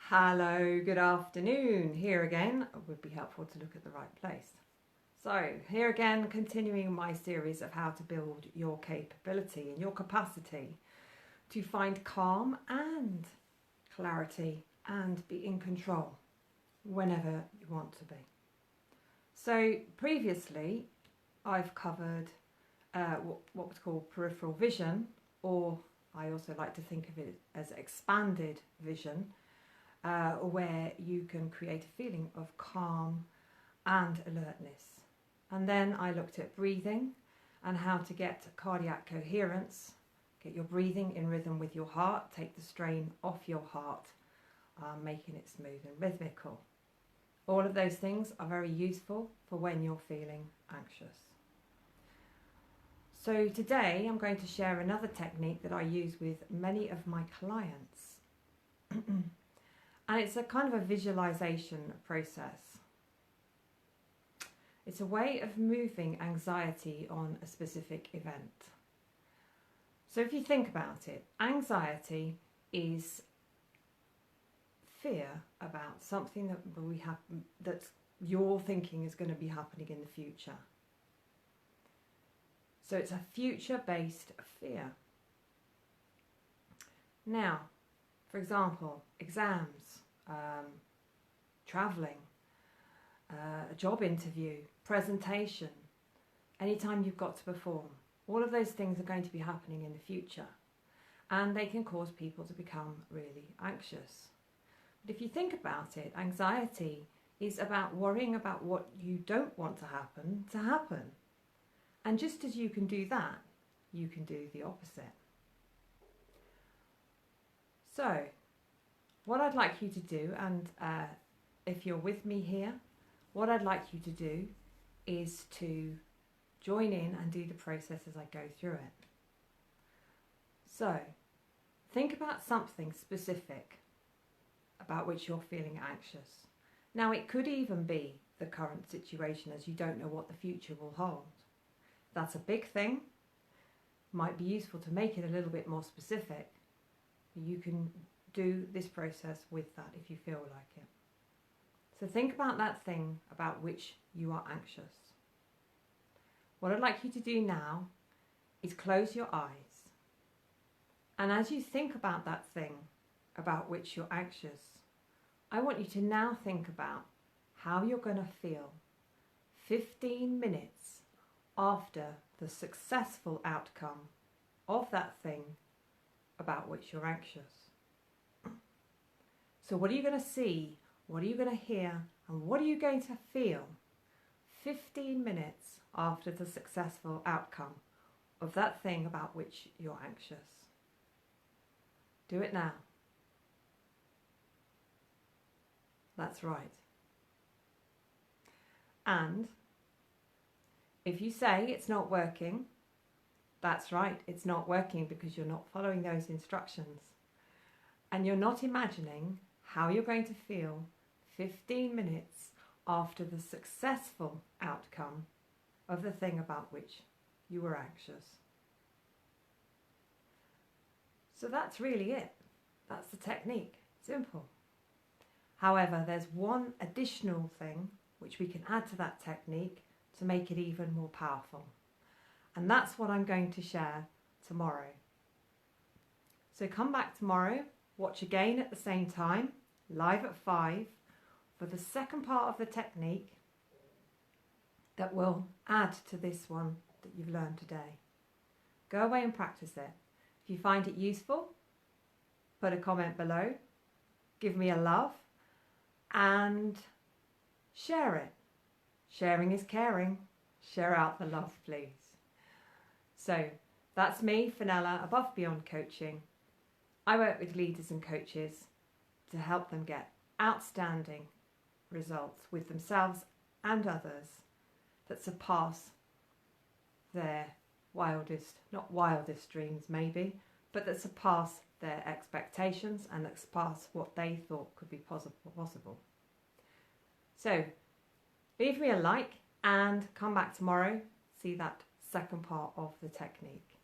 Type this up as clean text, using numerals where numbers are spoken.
Hello, good afternoon. Here again, it would be helpful to look at the right place. So here again, continuing my series of how to build your capability and your capacity to find calm and clarity and be in control whenever you want to be. So previously, I've covered what's called peripheral vision, or I also like to think of it as expanded vision, where you can create a feeling of calm and alertness. And then I looked at breathing and how to get cardiac coherence, get your breathing in rhythm with your heart, take the strain off your heart, making it smooth and rhythmical. All of those things are very useful for when you're feeling anxious. So today I'm going to share another technique that I use with many of my clients. And it's a kind of a visualization process. It's a way of moving anxiety on a specific event. So if you think about it, anxiety is fear about something that you're thinking is going to be happening in the future. So it's a future-based fear. Now, for example, exams, travelling, a job interview, presentation, anytime you've got to perform. All of those things are going to be happening in the future, and they can cause people to become really anxious. But if you think about it, anxiety is about worrying about what you don't want to happen. And just as you can do that, you can do the opposite. So, what I'd like you to do, and if you're with me here, what I'd like you to do is to join in and do the process as I go through it. So, think about something specific about which you're feeling anxious. Now, it could even be the current situation, as you don't know what the future will hold. That's a big thing. Might be useful to make it a little bit more specific. You can do this process with that if you feel like it. So think about that thing about which you are anxious. What I'd like you to do now is close your eyes. And as you think about that thing about which you're anxious, I want you to now think about how you're going to feel 15 minutes after the successful outcome of that thing about which you're anxious. So what are you going to see? What are you going to hear? And what are you going to feel 15 minutes after the successful outcome of that thing about which you're anxious? Do it now. That's right. And if you say it's not working, that's right, it's not working because you're not following those instructions. And you're not imagining how you're going to feel 15 minutes after the successful outcome of the thing about which you were anxious. So that's really it. That's the technique. Simple. However, there's one additional thing which we can add to that technique to make it even more powerful. And that's what I'm going to share tomorrow. So come back tomorrow, watch again at the same time, live at 5, for the second part of the technique that will add to this one that you've learned today. Go away and practice it. If you find it useful, put a comment below, give me a love, and share it. Sharing is caring. Share out the love, please. So that's me, Fenella, Above Beyond Coaching. I work with leaders and coaches to help them get outstanding results with themselves and others that surpass their not wildest dreams maybe, but that surpass their expectations and that surpass what they thought could be possible. So leave me a like and come back tomorrow, see that second part of the technique.